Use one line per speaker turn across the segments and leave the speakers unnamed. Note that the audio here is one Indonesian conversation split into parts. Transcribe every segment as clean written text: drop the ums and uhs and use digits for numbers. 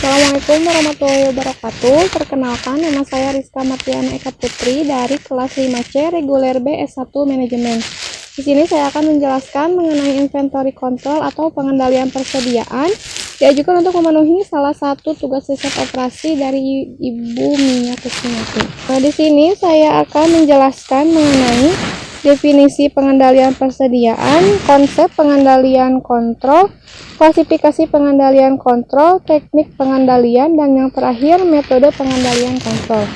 Assalamualaikum warahmatullahi wabarakatuh. Perkenalkan, nama saya Rizka Martiana Eka Putri dari kelas 5C Reguler B S1 Manajemen. Di sini saya akan menjelaskan mengenai inventory control atau pengendalian persediaan diajukan untuk memenuhi salah satu tugas riset operasi dari Ibu Mia Kusmiati. Di sini saya akan menjelaskan mengenai definisi pengendalian persediaan, konsep pengendalian kontrol, klasifikasi pengendalian kontrol, teknik pengendalian, dan yang terakhir metode pengendalian kontrol.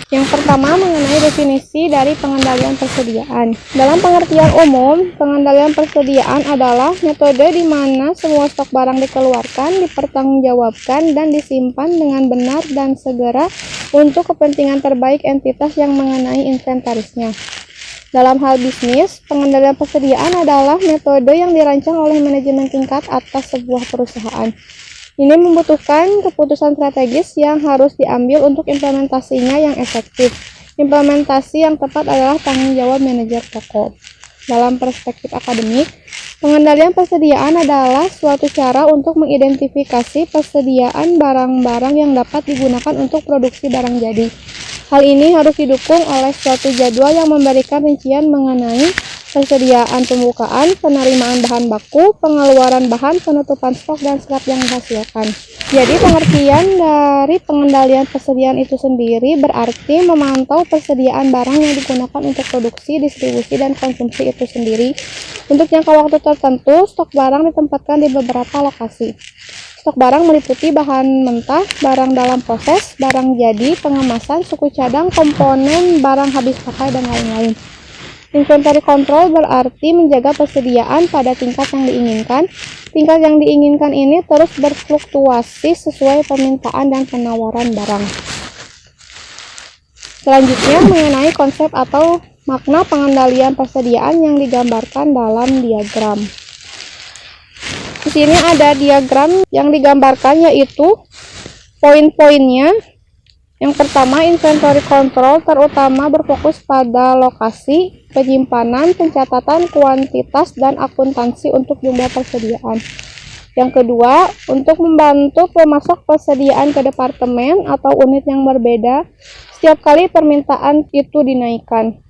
Yang pertama mengenai definisi dari pengendalian persediaan. Dalam pengertian umum, pengendalian persediaan adalah metode di mana semua stok barang dikeluarkan, dipertanggungjawabkan, dan disimpan dengan benar dan segera untuk kepentingan terbaik entitas yang mengenai inventarisnya. Dalam hal bisnis, pengendalian persediaan adalah metode yang dirancang oleh manajemen tingkat atas sebuah perusahaan. Ini membutuhkan keputusan strategis yang harus diambil untuk implementasinya yang efektif. Implementasi yang tepat adalah tanggung jawab manajer toko. Dalam perspektif akademik, pengendalian persediaan adalah suatu cara untuk mengidentifikasi persediaan barang-barang yang dapat digunakan untuk produksi barang jadi. Hal ini harus didukung oleh suatu jadwal yang memberikan rincian mengenai persediaan pembukaan, penerimaan bahan baku, pengeluaran bahan, penutupan stok, dan scrap yang dihasilkan. Jadi pengertian dari pengendalian persediaan itu sendiri berarti memantau persediaan barang yang digunakan untuk produksi, distribusi, dan konsumsi itu sendiri. Untuk jangka waktu tertentu, stok barang ditempatkan di beberapa lokasi. Stok barang meliputi bahan mentah, barang dalam proses, barang jadi, pengemasan, suku cadang, komponen, barang habis pakai, dan lain-lain. Inventory control berarti menjaga persediaan pada tingkat yang diinginkan. Tingkat yang diinginkan ini terus berfluktuasi sesuai permintaan dan penawaran barang. Selanjutnya mengenai konsep atau makna pengendalian persediaan yang digambarkan dalam diagram. Di sini ada diagram yang digambarkan yaitu poin-poinnya. Yang pertama, inventory control terutama berfokus pada lokasi, penyimpanan, pencatatan kuantitas, dan akuntansi untuk jumlah persediaan. Yang kedua, untuk membantu pemasok persediaan ke departemen atau unit yang berbeda, setiap kali permintaan itu dinaikkan.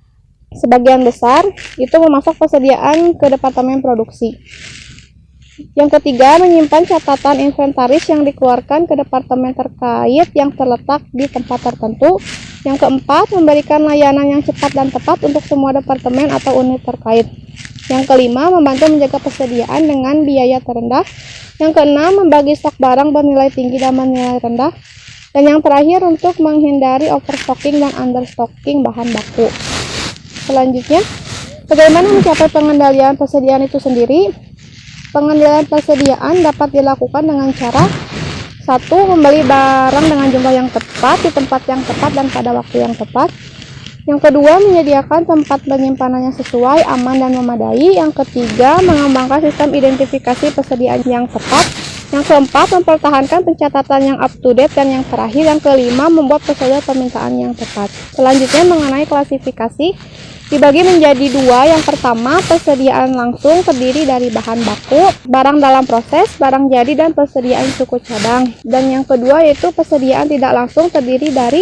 Sebagian besar itu memasok persediaan ke departemen produksi. Yang ketiga, menyimpan catatan inventaris yang dikeluarkan ke departemen terkait yang terletak di tempat tertentu. Yang keempat, memberikan layanan yang cepat dan tepat untuk semua departemen atau unit terkait. Yang kelima, membantu menjaga persediaan dengan biaya terendah. Yang keenam, membagi stok barang bernilai tinggi dan bernilai rendah. Dan yang terakhir, untuk menghindari overstocking dan understocking bahan baku. Selanjutnya, bagaimana mencapai pengendalian persediaan itu sendiri? Pengendalian persediaan dapat dilakukan dengan cara 1. Membeli barang dengan jumlah yang tepat di tempat yang tepat dan pada waktu yang tepat. Yang kedua, menyediakan tempat penyimpanan yang sesuai, aman, dan memadai. Yang ketiga, mengembangkan sistem identifikasi persediaan yang tepat. Yang keempat, mempertahankan pencatatan yang up to date. Dan yang terakhir, yang kelima, membuat prosedur permintaan yang tepat. Selanjutnya mengenai klasifikasi, dibagi menjadi dua. Yang pertama, persediaan langsung terdiri dari bahan baku, barang dalam proses, barang jadi, dan persediaan suku cadang. Dan yang kedua yaitu persediaan tidak langsung terdiri dari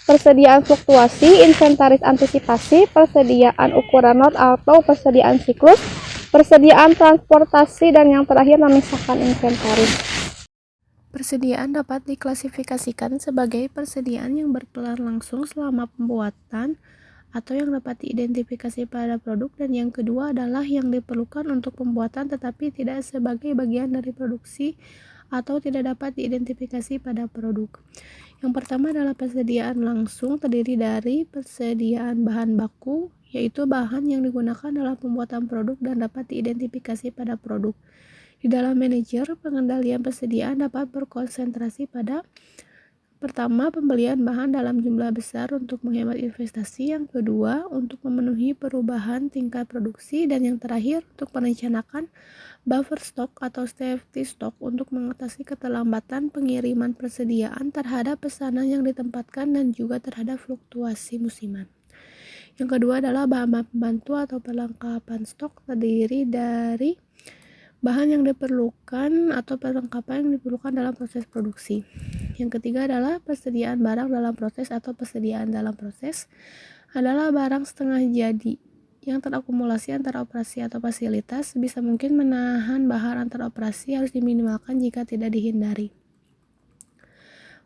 persediaan fluktuasi, inventaris antisipasi, persediaan ukuran lot atau persediaan siklus, persediaan transportasi, dan yang terakhir memisahkan inventaris.
Persediaan dapat diklasifikasikan sebagai persediaan yang berperan langsung selama pembuatan atau yang dapat diidentifikasi pada produk, dan yang kedua adalah yang diperlukan untuk pembuatan tetapi tidak sebagai bagian dari produksi atau tidak dapat diidentifikasi pada produk. Yang pertama adalah persediaan langsung terdiri dari persediaan bahan baku, yaitu bahan yang digunakan dalam pembuatan produk dan dapat diidentifikasi pada produk. Di dalam manajer, pengendalian persediaan dapat berkonsentrasi pada pertama, pembelian bahan dalam jumlah besar untuk menghemat investasi. Yang kedua, untuk memenuhi perubahan tingkat produksi. Dan yang terakhir, untuk merencanakan buffer stock atau safety stock untuk mengatasi keterlambatan pengiriman persediaan terhadap pesanan yang ditempatkan dan juga terhadap fluktuasi musiman. Yang kedua adalah bahan pembantu atau perlengkapan stok terdiri dari bahan yang diperlukan atau perlengkapan yang diperlukan dalam proses produksi. Yang ketiga adalah persediaan barang dalam proses atau persediaan dalam proses adalah barang setengah jadi yang terakumulasi antara operasi atau fasilitas, bisa mungkin menahan bahan antar operasi harus diminimalkan jika tidak dihindari.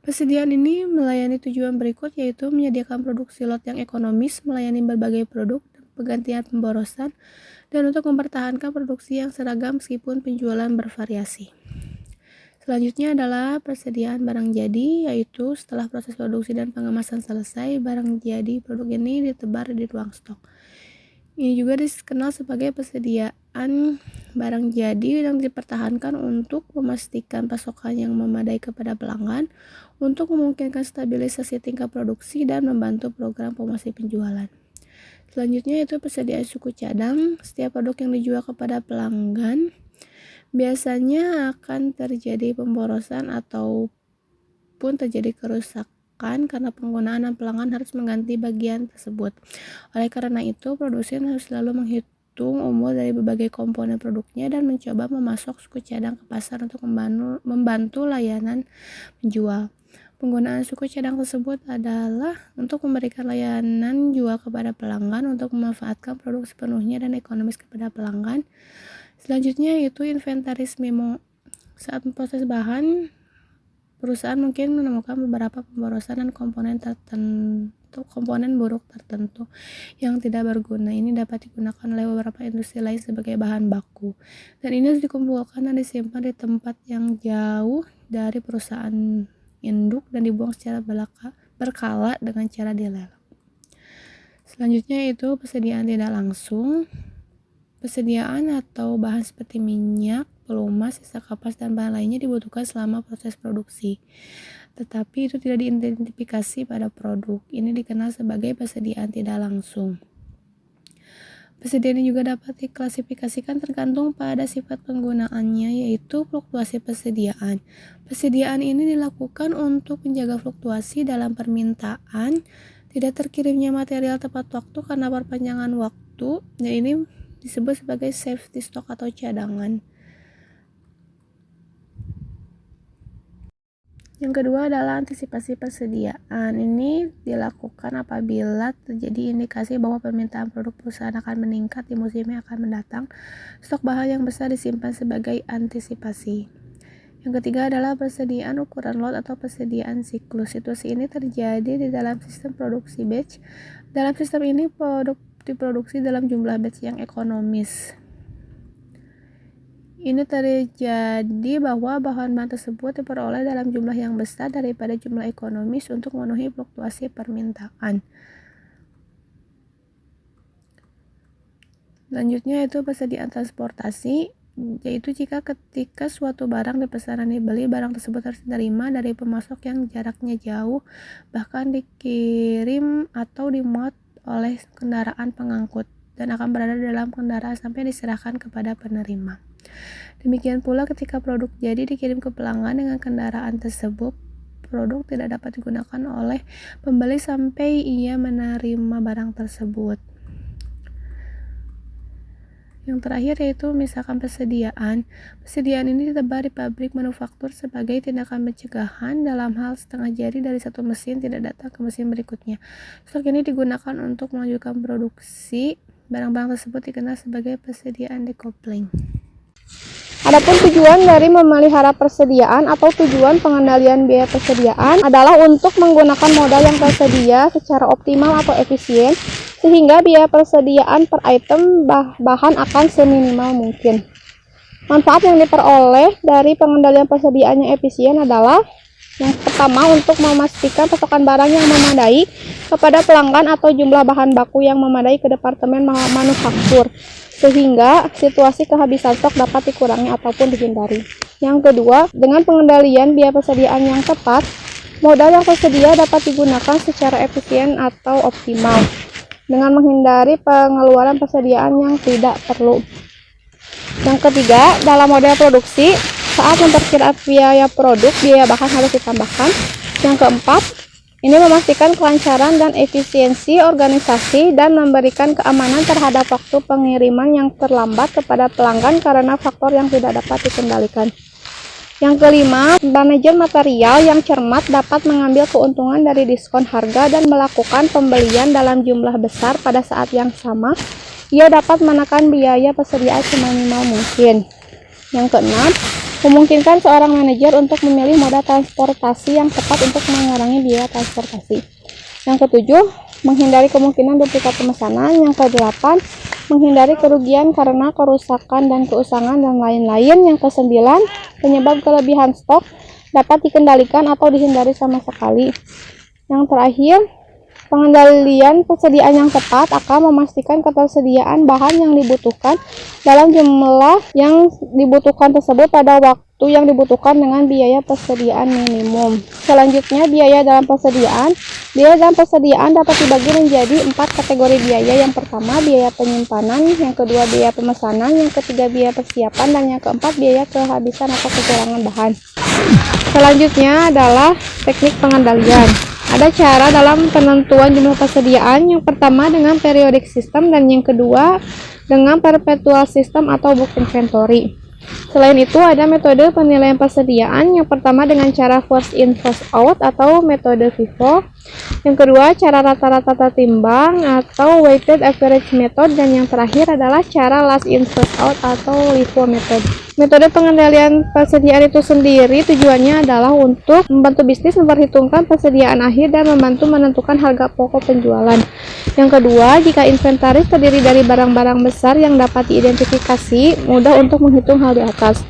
Persediaan ini melayani tujuan berikut, yaitu menyediakan produksi lot yang ekonomis, melayani berbagai produk, penggantian pemborosan, dan untuk mempertahankan produksi yang seragam meskipun penjualan bervariasi. Selanjutnya adalah persediaan barang jadi, yaitu setelah proses produksi dan pengemasan selesai, barang jadi produk ini ditebar di ruang stok. Ini juga dikenal sebagai persediaan barang jadi yang dipertahankan untuk memastikan pasokan yang memadai kepada pelanggan, untuk memungkinkan stabilisasi tingkat produksi dan membantu program promosi penjualan. Selanjutnya itu persediaan suku cadang. Setiap produk yang dijual kepada pelanggan biasanya akan terjadi pemborosan ataupun terjadi kerusakan karena penggunaan dan pelanggan harus mengganti bagian tersebut. Oleh karena itu, produsen harus selalu menghitung umur dari berbagai komponen produknya dan mencoba memasok suku cadang ke pasar untuk membantu layanan penjual. Penggunaan suku cadang tersebut adalah untuk memberikan layanan jual kepada pelanggan untuk memanfaatkan produk sepenuhnya dan ekonomis kepada pelanggan. Selanjutnya itu inventaris memo. Saat proses bahan, perusahaan mungkin menemukan beberapa pemborosan dan komponen buruk tertentu yang tidak berguna. Ini dapat digunakan oleh beberapa industri lain sebagai bahan baku. Dan ini harus dikumpulkan dan disimpan di tempat yang jauh dari perusahaan induk dan dibuang secara berkala dengan cara dilelang. Selanjutnya itu persediaan tidak langsung. Persediaan atau bahan seperti minyak, pelumas, sisa kapas, dan bahan lainnya dibutuhkan selama proses produksi, tetapi itu tidak diidentifikasi pada produk. Ini dikenal sebagai persediaan tidak langsung. Persediaan ini juga dapat diklasifikasikan tergantung pada sifat penggunaannya, yaitu fluktuasi persediaan. Persediaan ini dilakukan untuk menjaga fluktuasi dalam permintaan, tidak terkirimnya material tepat waktu karena perpanjangan waktu, dan ini disebut sebagai safety stock atau cadangan. Yang kedua adalah antisipasi persediaan. Ini dilakukan apabila terjadi indikasi bahwa permintaan produk perusahaan akan meningkat di musim yang akan mendatang. Stok bahan yang besar disimpan sebagai antisipasi. Yang ketiga adalah persediaan ukuran lot atau persediaan siklus. Situasi ini terjadi di dalam sistem produksi batch. Dalam sistem ini produk diproduksi dalam jumlah batch yang ekonomis. Ini terjadi bahwa bahan-bahan tersebut diperoleh dalam jumlah yang besar daripada jumlah ekonomis untuk memenuhi fluktuasi permintaan. Selanjutnya itu persediaan transportasi, yaitu ketika suatu barang dipesan dan dibeli, barang tersebut harus diterima dari pemasok yang jaraknya jauh, bahkan dikirim atau dimuat oleh kendaraan pengangkut dan akan berada dalam kendaraan sampai diserahkan kepada penerima. Demikian pula ketika produk jadi dikirim ke pelanggan dengan kendaraan tersebut, produk tidak dapat digunakan oleh pembeli sampai ia menerima barang tersebut. Yang terakhir yaitu misalkan persediaan. Persediaan ini ditebar di pabrik manufaktur sebagai tindakan pencegahan dalam hal setengah jadi dari satu mesin tidak datang ke mesin berikutnya. Stok ini digunakan untuk melanjutkan produksi. Barang-barang tersebut dikenal sebagai persediaan decoupling.
Adapun tujuan dari memelihara persediaan atau tujuan pengendalian biaya persediaan adalah untuk menggunakan modal yang tersedia secara optimal atau efisien, sehingga biaya persediaan per item bahan akan seminimal mungkin. Manfaat yang diperoleh dari pengendalian persediaan yang efisien adalah yang pertama, untuk memastikan pasokan barang yang memadai kepada pelanggan atau jumlah bahan baku yang memadai ke departemen manufaktur, sehingga situasi kehabisan stok dapat dikurangi ataupun dihindari. Yang kedua, dengan pengendalian biaya persediaan yang tepat, modal yang tersedia dapat digunakan secara efisien atau optimal, dengan menghindari pengeluaran persediaan yang tidak perlu. Yang ketiga, dalam model produksi, saat memperkirakan biaya produk, biaya bahan harus ditambahkan. Yang keempat, Ini memastikan kelancaran dan efisiensi organisasi dan memberikan keamanan terhadap waktu pengiriman yang terlambat kepada pelanggan karena faktor yang tidak dapat dikendalikan. Yang kelima, manajer material yang cermat dapat mengambil keuntungan dari diskon harga dan melakukan pembelian dalam jumlah besar pada saat yang sama. Ia dapat menekan biaya persediaan seminimal mungkin. Yang keenam, memungkinkan seorang manajer untuk memilih moda transportasi yang tepat untuk mengurangi biaya transportasi. Yang ketujuh, menghindari kemungkinan duplikat pemesanan. Yang kedelapan, menghindari kerugian karena kerusakan dan keusangan dan lain-lain. Yang kesembilan, penyebab kelebihan stok dapat dikendalikan atau dihindari sama sekali. Yang terakhir, pengendalian persediaan yang tepat akan memastikan ketersediaan bahan yang dibutuhkan dalam jumlah yang dibutuhkan tersebut pada waktu yang dibutuhkan dengan biaya persediaan minimum. Selanjutnya, biaya dalam persediaan. Biaya dalam persediaan dapat dibagi menjadi 4 kategori biaya. Yang pertama, biaya penyimpanan. Yang kedua, biaya pemesanan. Yang ketiga, biaya persiapan. Dan yang keempat, biaya kehabisan atau kekurangan bahan. Selanjutnya adalah teknik pengendalian. Ada cara dalam penentuan jumlah persediaan. Yang pertama dengan periodic system dan yang kedua dengan perpetual system atau book inventory. Selain itu ada metode penilaian persediaan. Yang pertama dengan cara first in first out atau metode FIFO. Yang kedua cara rata-rata tertimbang atau weighted average method, dan yang terakhir adalah cara last in first out atau LIFO method. Metode pengendalian persediaan itu sendiri tujuannya adalah untuk membantu bisnis memperhitungkan persediaan akhir dan membantu menentukan harga pokok penjualan. Yang kedua, jika inventaris terdiri dari barang-barang besar yang dapat diidentifikasi, mudah untuk menghitung hal di atas.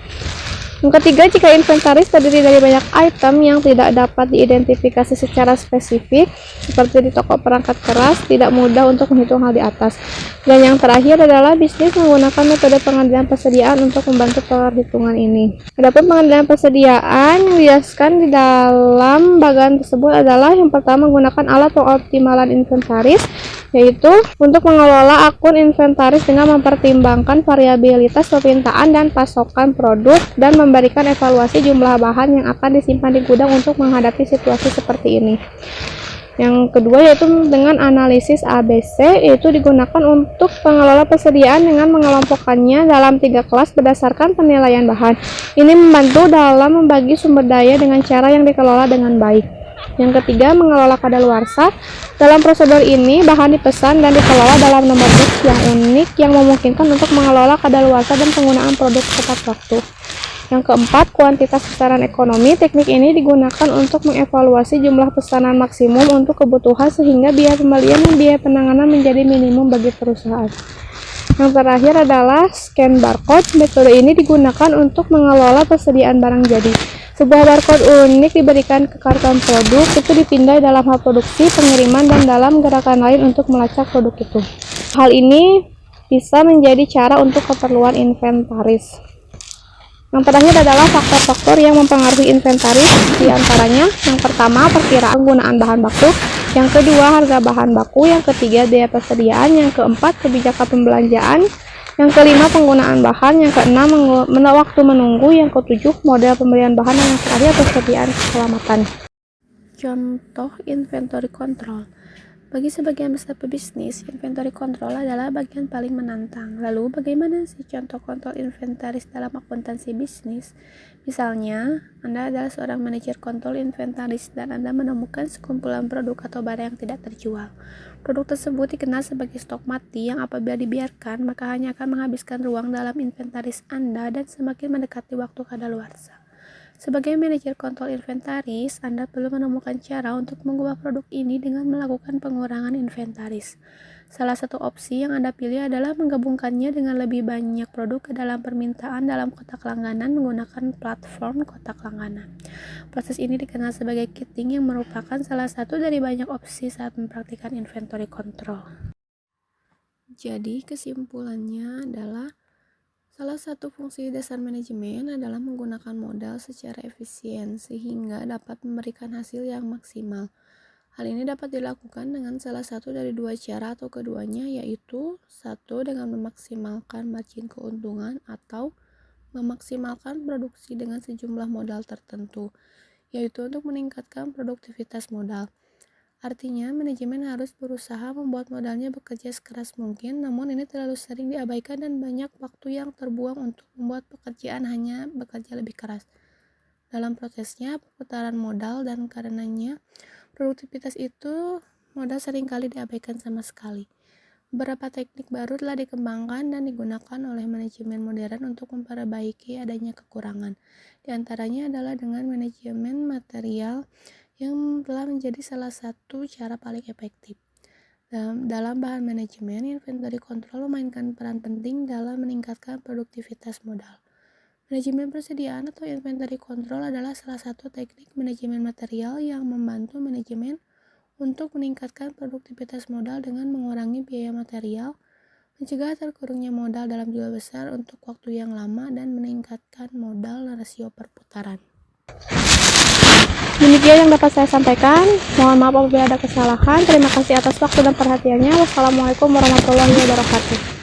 Yang ketiga, jika inventaris terdiri dari banyak item yang tidak dapat diidentifikasi secara spesifik, seperti di toko perangkat keras, tidak mudah untuk menghitung hal di atas. Dan yang terakhir adalah bisnis menggunakan metode pengendalian persediaan untuk membantu perhitungan ini. Adapun pengendalian persediaan yang dijelaskan di dalam bagian tersebut adalah yang pertama menggunakan alat pengoptimalan inventaris, yaitu untuk mengelola akun inventaris dengan mempertimbangkan variabilitas permintaan dan pasokan produk dan memberikan evaluasi jumlah bahan yang akan disimpan di gudang untuk menghadapi situasi seperti ini. Yang kedua yaitu dengan analisis ABC, yaitu digunakan untuk pengelola persediaan dengan mengelompokkannya dalam 3 kelas berdasarkan penilaian bahan. Ini membantu dalam membagi sumber daya dengan cara yang dikelola dengan baik. Yang ketiga, mengelola kadaluarsa. Dalam prosedur ini, bahan dipesan dan dikelola dalam nomor box yang unik yang memungkinkan untuk mengelola kadaluarsa dan penggunaan produk tepat waktu. Yang keempat, kuantitas pesanan ekonomi. Teknik ini digunakan untuk mengevaluasi jumlah pesanan maksimum untuk kebutuhan sehingga biaya pembelian dan biaya penanganan menjadi minimum bagi perusahaan. Yang terakhir adalah scan barcode. Metode ini digunakan untuk mengelola persediaan barang jadi. Sebuah barcode unik diberikan ke karton produk, itu dipindai dalam hal produksi, pengiriman, dan dalam gerakan lain untuk melacak produk itu. Hal ini bisa menjadi cara untuk keperluan inventaris. Yang terakhir adalah faktor-faktor yang mempengaruhi inventaris, di antaranya yang pertama perkiraan penggunaan bahan baku, yang kedua harga bahan baku, yang ketiga biaya persediaan, yang keempat kebijakan pembelanjaan, yang kelima penggunaan bahan, yang keenam waktu menunggu, yang ketujuh model pembelian bahan, dan yang terakhir persediaan keselamatan.
Contoh inventory control. Bagi sebagian besar pebisnis, inventory control adalah bagian paling menantang. Lalu, bagaimana sih contoh kontrol inventaris dalam akuntansi bisnis? Misalnya, Anda adalah seorang manajer kontrol inventaris dan Anda menemukan sekumpulan produk atau barang yang tidak terjual. Produk tersebut dikenal sebagai stok mati yang apabila dibiarkan, maka hanya akan menghabiskan ruang dalam inventaris Anda dan semakin mendekati waktu kadaluarsa. Sebagai manajer kontrol inventaris, Anda perlu menemukan cara untuk mengubah produk ini dengan melakukan pengurangan inventaris. Salah satu opsi yang Anda pilih adalah menggabungkannya dengan lebih banyak produk ke dalam permintaan dalam kotak langganan menggunakan platform kotak langganan. Proses ini dikenal sebagai kitting yang merupakan salah satu dari banyak opsi saat mempraktikkan inventory control. Jadi, kesimpulannya adalah salah satu fungsi dasar manajemen adalah menggunakan modal secara efisien sehingga dapat memberikan hasil yang maksimal. Hal ini dapat dilakukan dengan salah satu dari dua cara atau keduanya, yaitu satu dengan memaksimalkan margin keuntungan atau memaksimalkan produksi dengan sejumlah modal tertentu, yaitu untuk meningkatkan produktivitas modal. Artinya, manajemen harus berusaha membuat modalnya bekerja sekeras mungkin, namun ini terlalu sering diabaikan dan banyak waktu yang terbuang untuk membuat pekerjaan hanya bekerja lebih keras. Dalam prosesnya, perputaran modal dan karenanya, produktivitas itu modal seringkali diabaikan sama sekali. Beberapa teknik baru telah dikembangkan dan digunakan oleh manajemen modern untuk memperbaiki adanya kekurangan. Di antaranya adalah dengan manajemen material yang telah menjadi salah satu cara paling efektif. Dalam bahan manajemen, inventory control memainkan peran penting dalam meningkatkan produktivitas modal. Manajemen persediaan atau inventory control adalah salah satu teknik manajemen material yang membantu manajemen untuk meningkatkan produktivitas modal dengan mengurangi biaya material, mencegah terkurungnya modal dalam jumlah besar untuk waktu yang lama, dan meningkatkan modal rasio perputaran.
Demikian yang dapat saya sampaikan. Mohon maaf apabila ada kesalahan. Terima kasih atas waktu dan perhatiannya. Wassalamualaikum warahmatullahi wabarakatuh.